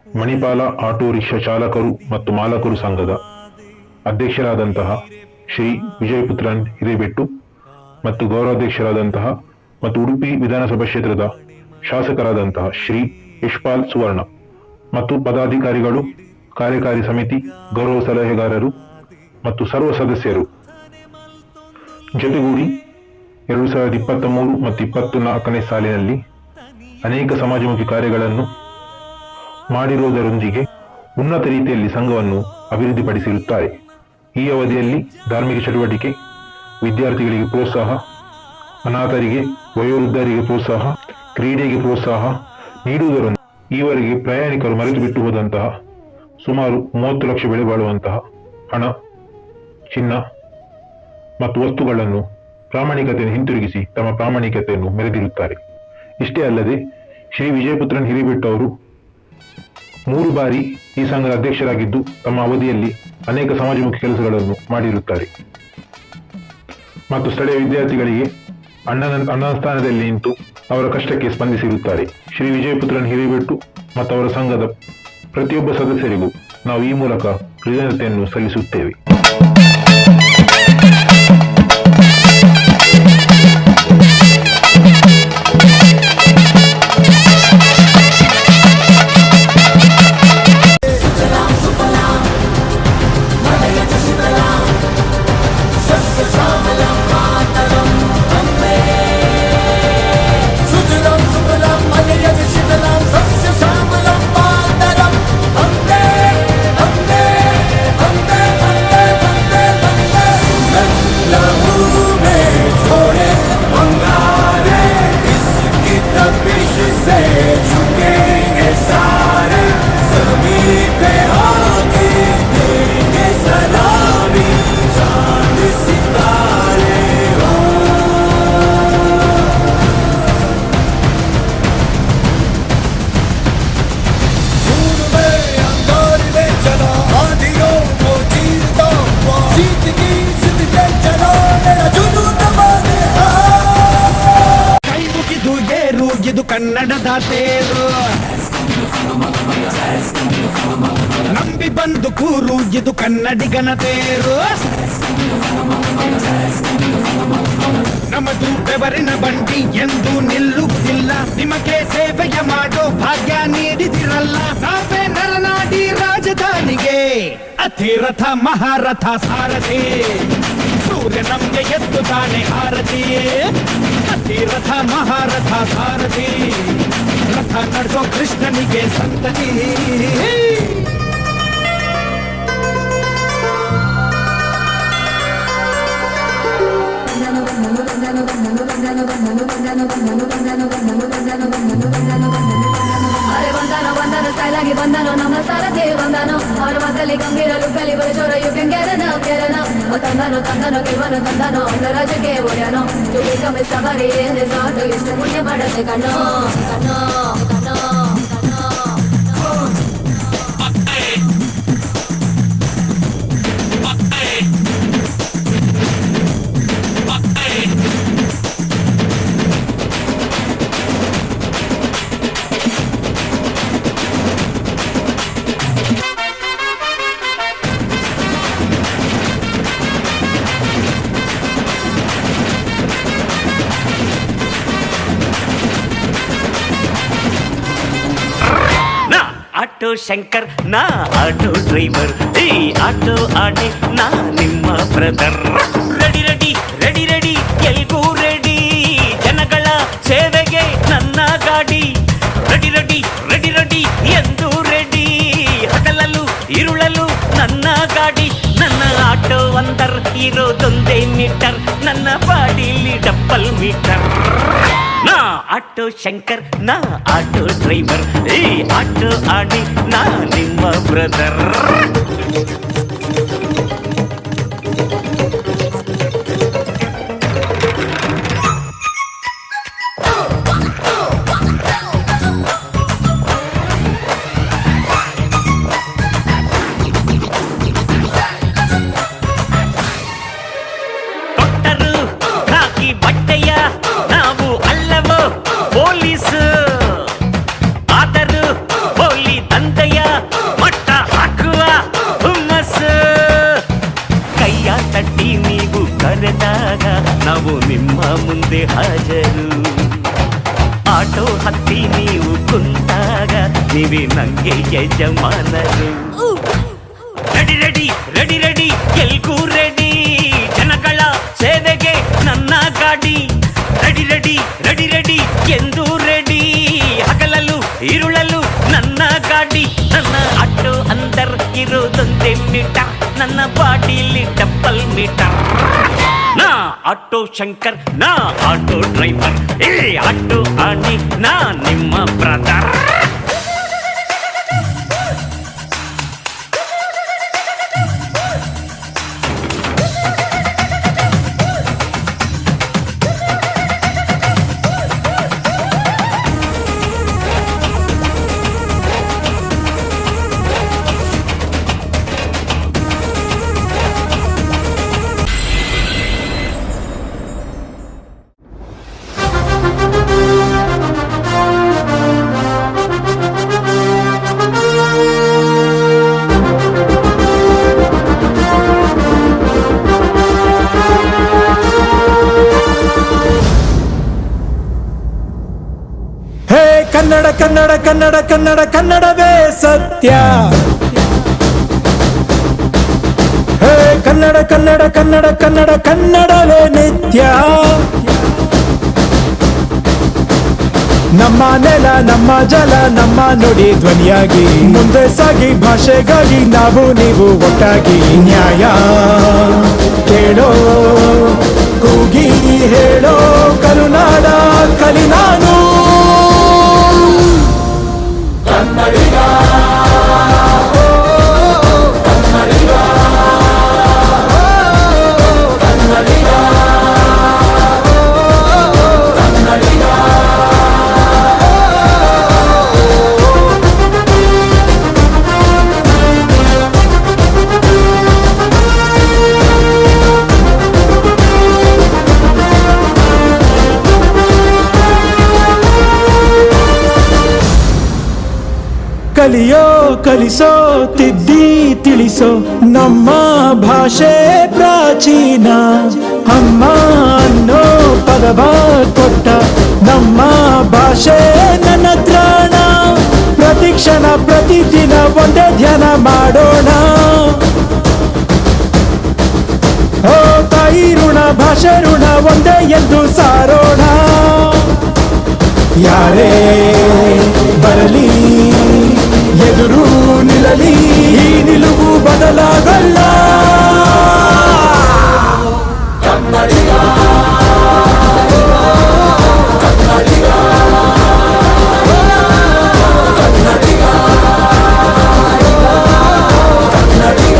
Manipal auto rickshaw ಚಾಲಕರು ಮತ್ತು ಮಾಲಕರು ಸಂಘದ ಅಧ್ಯಕ್ಷರಾದಂತಹ ಶ್ರೀ ವಿಜಯಪುತ್ರನ್ ಹಿರೇಬೆಟ್ಟು ಮತ್ತು ಗೌರವಾಧ್ಯಕ್ಷರಾದಂತಹ ಮತ್ತು ಉಡುಪಿ ವಿಧಾನಸಭಾ ಕ್ಷೇತ್ರದ ಶಾಸಕರಾದಂತಹ ಶ್ರೀ ಯಶ್ಪಾಲ್ ಸುವರ್ಣ ಮತ್ತು ಪದಾಧಿಕಾರಿಗಳು, ಕಾರ್ಯಕಾರಿ ಸಮಿತಿ, ಗೌರವ ಸಲಹೆಗಾರರು ಮತ್ತು ಸರ್ವ ಸದಸ್ಯರು ಜೊತೆಗೂಡಿ 2023 ಮತ್ತು 24ನೇ ಸಾಲಿನಲ್ಲಿ ಅನೇಕ ಸಮಾಜಮುಖಿ ಕಾರ್ಯಗಳನ್ನು ಮಾಡಿರುವುದರೊಂದಿಗೆ ಉನ್ನತ ರೀತಿಯಲ್ಲಿ ಸಂಘವನ್ನು ಅಭಿವೃದ್ಧಿಪಡಿಸಿರುತ್ತಾರೆ. ಈ ಅವಧಿಯಲ್ಲಿ ಧಾರ್ಮಿಕ ಚಟುವಟಿಕೆ, ವಿದ್ಯಾರ್ಥಿಗಳಿಗೆ ಪ್ರೋತ್ಸಾಹ, ಅನಾಥರಿಗೆ, ವಯೋವೃದ್ಧರಿಗೆ ಪ್ರೋತ್ಸಾಹ, ಕ್ರೀಡೆಗೆ ಪ್ರೋತ್ಸಾಹ ನೀಡುವುದರೊಂದಿಗೆ ಈವರೆಗೆ ಪ್ರಯಾಣಿಕರು ಮರೆತು ಬಿಟ್ಟು ಹೋದಂತಹ ಸುಮಾರು 30 ಲಕ್ಷ ಬೆಲೆ ಬಾಳುವಂತಹ ಹಣ, ಚಿನ್ನ ಮತ್ತು ವಸ್ತುಗಳನ್ನು ಪ್ರಾಮಾಣಿಕತೆಯನ್ನು ಹಿಂತಿರುಗಿಸಿ ತಮ್ಮ ಪ್ರಾಮಾಣಿಕತೆಯನ್ನು ಮೆರೆದಿರುತ್ತಾರೆ. ಇಷ್ಟೇ ಅಲ್ಲದೆ ಶ್ರೀ ವಿಜಯಪುತ್ರನ್ ಹಿರೇಬೆಟ್ಟು ಅವರು 3 ಬಾರಿ ಈ ಸಂಘದ ಅಧ್ಯಕ್ಷರಾಗಿದ್ದು ತಮ್ಮ ಅವಧಿಯಲ್ಲಿ ಅನೇಕ ಸಮಾಜಮುಖಿ ಕೆಲಸಗಳನ್ನು ಮಾಡಿರುತ್ತಾರೆ ಮತ್ತು ಸ್ಥಳೀಯ ವಿದ್ಯಾರ್ಥಿಗಳಿಗೆ ಅಣ್ಣನ ಸ್ಥಾನದಲ್ಲಿ ನಿಂತು ಅವರ ಕಷ್ಟಕ್ಕೆ ಸ್ಪಂದಿಸಿರುತ್ತಾರೆ. ಶ್ರೀ ವಿಜಯಪುತ್ರನ್ ಹಿರೇಬೆಟ್ಟು ಮತ್ತು ಅವರ ಸಂಘದ ಪ್ರತಿಯೊಬ್ಬ ಸದಸ್ಯರಿಗೂ ನಾವು ಈ ಮೂಲಕ ಕೃತಜ್ಞತೆಯನ್ನು ಸಲ್ಲಿಸುತ್ತೇವೆ. ಇದು ಕನ್ನಡದ ತೇರು, ನಂಬಿ ಬಂದು ಕೂರು, ಇದು ಕನ್ನಡಿಗನ ತೇರು. ನಮ್ಮದು ಬೆವರಿನ ಬಂಡಿ ಎಂದು ನಿಲ್ಲುತ್ತಿಲ್ಲ, ನಿಮಗೆ ಸೇವೆಯ ಮಾಡೋ ಭಾಗ್ಯ ನೀಡಿದಿರಲ್ಲ. ನಾವೇ ನರನಾಡಿ ರಾಜಧಾನಿಗೆ ಅತಿರಥ ಮಹಾರಥ ಸಾರಥಿ, ಸೂರ್ಯ ನಮ್ಗೆ ಎದ್ದು ತಾನೆ ಆರತಿ. ಅತಿರಥ ಮಹಾರಥ ಸಾರಥಿ, ರಥ ನಡೆಸೋ ಕೃಷ್ಣನಿಗೆ ಸಂತತಿ. ಸ್ಟೈಲಾಗಿ ಬಂದನು ನಮ್ಮ ಸಾರಥಿ ಬಂದನು, ಅವರ ಮತಲ್ಲಿ ಗಂಭೀರಲು ಕಲಿಬರು ಚೋರ ಯುಗಂಗೆರನ ತಂದನು ಕಿವನು ತಂದನು ರಾಜಕ್ಕೆ ಒಡೆಯನು. ಚುಗಿ ಕಮ್ಮಿ ಸವಾರಿ ಸಾಟು ಎಷ್ಟು ಪುಣ್ಯ ಮಾಡತ್ತೆ ಕಣ್ಣು ಕಣ್ಣು ಕಣ್ಣು. ಆಟೋ ಶಂಕರ್ ನಾ ಆಟೋ ಡ್ರೈವರ್, ಈ ಆಟೋ ಆಣೆ ನಾ ನಿಮ್ಮ brother. Ready ready ready ready ಎಲ್ಗೂ ರೆಡಿ, ಜನಗಳ ಸೇವೆಗೆ ನನ್ನ ಗಾಡಿ. ರೆಡಿ ರೆಡಿ ರೆಡಿ ರೆಡಿ ಎಂದು ರೆಡಿ, ಹಗಲಲು ಇರುಳಲು ನನ್ನ ಗಾಡಿ. ನನ್ನ ಆಟೋ ಒಂದರ್ ಇರೋದೊಂದೇ ಮೀಟರ್, ನನ್ನ ಬಾಡಿಲಿ ಡಬ್ಬಲ್ ಮೀಟರ್. ನಾ ಆಟೋ ಶಂಕರ್ ನಾ ಆಟೋ ಡ್ರೈವರ್, ಈ ಆಟೋ ಆಡಿ ನಾ ನಿಮ್ಮ ಬ್ರದರ್. ಕೊಟ್ಟರು ಹಾಕಿ ಬಟ್ಟೆಯ ನಾವು ಅಲ್ಲವೋ ಪೊಲೀಸ್, ಆದರೂ ಪೊಲಿ ತಂದೆಯ ಮುಂದೆ ಹಾಜರು. ಆಟೋ ಹತ್ತಿ ನೀವು ಕುಂತಾಗ ನೀವೇ ನಂಗೆ ಯಜಮಾನರು. ರೆಡಿ ರೆಡಿ ರೆಡಿ ರೆಡಿ ಎಲ್ಗೂ ರೆಡಿ, ಜನಗಳ ಸೇವೆಗೆ ನನ್ನ ಗಾಡಿ. ರೆಡಿ ರೆಡಿ ರೆಡಿ ರೆಡಿ ಎಂದು ರೆಡಿ, ಹಗಲಲು ಇರುಳಲು ನನ್ನ ಗಾಡಿ. ನನ್ನ ಆಟೋ ಅಂದರ್ ಇರೋದೊಂದೇ ಮೀಟರ್, ನನ್ನ ಬಾಡಿಲಿ ಡಬ್ಬಲ್ ಮೀಟರ್. ನಾ ಆಟೋ ಶಂಕರ್, ನಾ ಆಟೋ ಡ್ರೈವರ್, ಏ ಆಟೋ ಆಣಿ ನಾ ನಿಮ್ಮ ಬ್ರದರ್. ಕನ್ನಡ ಕನ್ನಡ ಕನ್ನಡ ಕನ್ನಡ ಕನ್ನಡವೇ ಸತ್ಯ. ಹೇ ಕನ್ನಡ ಕನ್ನಡ ಕನ್ನಡ ಕನ್ನಡ ಕನ್ನಡವೇ ನಿತ್ಯ. ನಮ್ಮ ನೆಲ ನಮ್ಮ ಜಲ ನಮ್ಮ ನುಡಿ ಧ್ವನಿಯಾಗಿ ಮುಂದೆ ಸಾಗಿ, ಭಾಷೆಗಾಗಿ ನಾವು ನೀವು ಒಟ್ಟಾಗಿ. ನ್ಯಾಯ ಕೇಳೋ ಕೂಗಿ ಹೇಳೋ ಕರುನಾಡ ಕಲಿ ನಾನು. ಕಲಿಯೋ ಕಲಿಸೋ ತಿದ್ದಿ ತಿಳಿಸೋ ನಮ್ಮ ಭಾಷೆ ಪ್ರಾಚೀನ. ಅಮ್ಮ ಅನ್ನೋ ಪದವ ಕೊಟ್ಟ ನಮ್ಮ ಭಾಷೆ ನನ್ನ ತ್ರಾಣ. ಪ್ರತಿಕ್ಷಣ ಪ್ರತಿದಿನ ಒಂದೇ ಧ್ಯಾನ ಮಾಡೋಣ. ಓ ತಾಯಿ ಋಣ ಭಾಷೆ ಋಣ ಒಂದೇ ಎಂದು ಸಾರೋಣ. ಯಾರೇ ಬರಲಿ ಎದುರು ನಿಲ್ಲಲಿ, ಈ ನಿಲುವು ಬದಲಾಗಲ್ಲ. ಕನ್ನಡಿಗ ಕನ್ನಡಿಗ ಕನ್ನಡಿಗ ಕನ್ನಡಿಗ.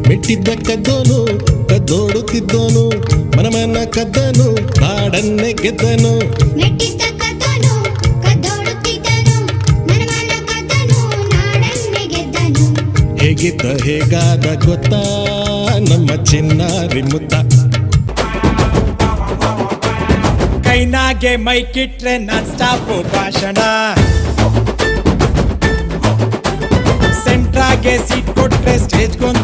ಮೆಟ್ಟಿದ್ದ ಕದ್ದೋನು ಕದ್ದೋಡುತ್ತಿದ್ದೋನು, ಮನಮನ ಕದ್ದನು ನಾಡನ್ನೇ ಗೆದ್ದನು. ಮೆಟ್ಟಿದ್ದ ಕದ್ದೋನು ಕದ್ದೋಡುತ್ತಿದ್ದನು, ಮನಮನ ಕದ್ದನು ನಾಡನ್ನೇ ಗೆದ್ದನು. ಹೇಗಿದ್ದ ಹೇಗಾದ ಗೊತ್ತಾ ನಮ್ಮ ಚಿನ್ನಾರಿ ಮುತ್ತ. ಕೈನಾಗೆ ಮೈಕಿಟ್ರೆ ನಾನ್ ಸ್ಟಾಪ್ ಭಾಷಣ. ನಿಮಗೆ ಸೀಟ್ ಕೊಟ್ರೆ ಸ್ಟೇಜ್ ಗೊಂದು